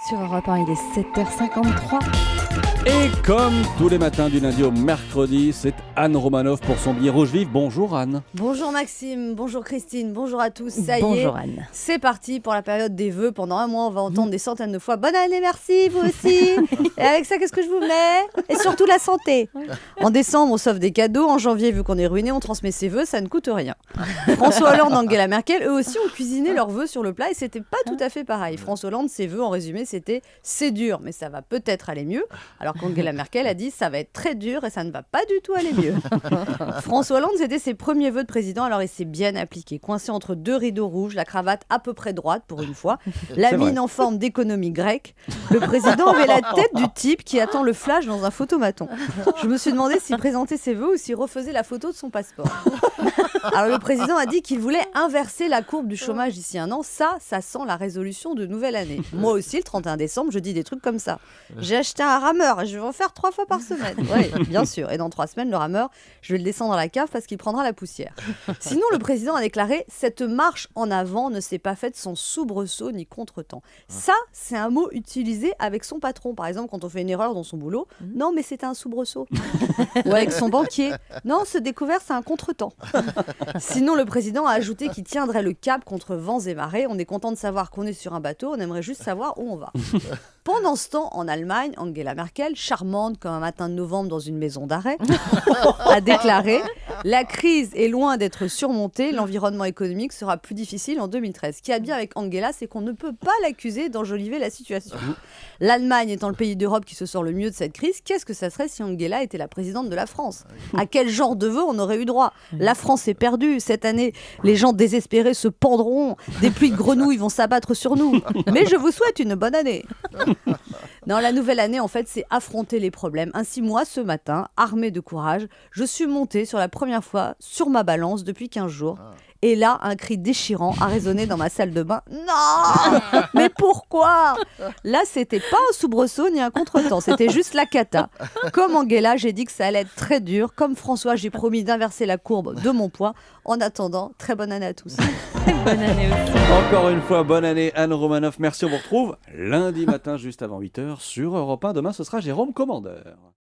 Sur Europe 1, il est 7h53. Et comme tous les matins du lundi au mercredi, c'est Anne Romanoff pour son billet rouge vif. Bonjour Anne. Bonjour Maxime, bonjour Christine, bonjour à tous. Ça y est, Bonjour Anne. c'est parti pour la période des vœux. Pendant un mois, on va entendre des centaines de fois « Bonne année, merci, vous aussi !» Et avec ça, qu'est-ce que je vous mets ? Et surtout la santé. En décembre, on s'offre des cadeaux. En janvier, vu qu'on est ruiné, on transmet ses vœux, ça ne coûte rien. François Hollande, Angela Merkel, eux aussi ont cuisiné leurs vœux sur le plat et c'était pas tout à fait pareil. François Hollande, ses vœux, en résumé, c'était « C'est dur, mais ça va peut-être aller mieux ». Alors qu'Angela Merkel a dit ça va être très dur et ça ne va pas du tout aller mieux. François Hollande, c'était ses premiers vœux de président, alors il s'est bien appliqué. Coincé entre deux rideaux rouges, la cravate à peu près droite pour une fois, la mine en forme d'économie grecque, le président avait la tête du type qui attend le flash dans un photomaton. Je me suis demandé s'il présentait ses vœux ou s'il refaisait la photo de son passeport. Alors le président a dit qu'il voulait inverser la courbe du chômage d'ici un an. Ça sent la résolution de nouvelle année. Moi aussi, le 31 décembre, je dis des trucs comme ça. J'ai acheté un rameur et je vais en faire 3 fois par semaine. Oui, bien sûr. Et dans 3 semaines, le rameur, je vais le descendre dans la cave parce qu'il prendra la poussière. Sinon, le président a déclaré « Cette marche en avant ne s'est pas faite sans soubresaut ni contretemps ». Ça, c'est un mot utilisé avec son patron. Par exemple, quand on fait une erreur dans son boulot, « Non, mais c'était un soubresaut ». Ou avec son banquier, « Non, ce découvert, c'est un contretemps ». Sinon, le président a ajouté qu'il tiendrait le cap contre vents et marées. On est content de savoir qu'on est sur un bateau, on aimerait juste savoir où on va. Pendant ce temps, en Allemagne, Angela Merkel, charmante comme un matin de novembre dans une maison d'arrêt, a déclaré « La crise est loin d'être surmontée, l'environnement économique sera plus difficile en 2013 ». Ce qui est bien avec Angela, c'est qu'on ne peut pas l'accuser d'enjoliver la situation. L'Allemagne étant le pays d'Europe qui se sort le mieux de cette crise, qu'est-ce que ça serait si Angela était la présidente de la France ? À quel genre de vœux on aurait eu droit ? La France est perdue cette année, les gens désespérés se pendront, des pluies de grenouilles vont s'abattre sur nous. Mais je vous souhaite une bonne année. Non, la nouvelle année, en fait, c'est affronter les problèmes. Ainsi, moi, ce matin, armée de courage, je suis montée sur la première fois sur ma balance depuis 15 jours. Et là, un cri déchirant a résonné dans ma salle de bain. Non ! Mais pourquoi ? Là, c'était pas un soubresaut ni un contretemps, c'était juste la cata. Comme Angela, j'ai dit que ça allait être très dur. Comme François, j'ai promis d'inverser la courbe de mon poids. En attendant, très bonne année à tous. Bonne année aussi. Encore une fois, bonne année Anne Romanoff. Merci, on vous retrouve lundi matin juste avant 8h sur Europe 1. Demain, ce sera Jérôme Commandeur.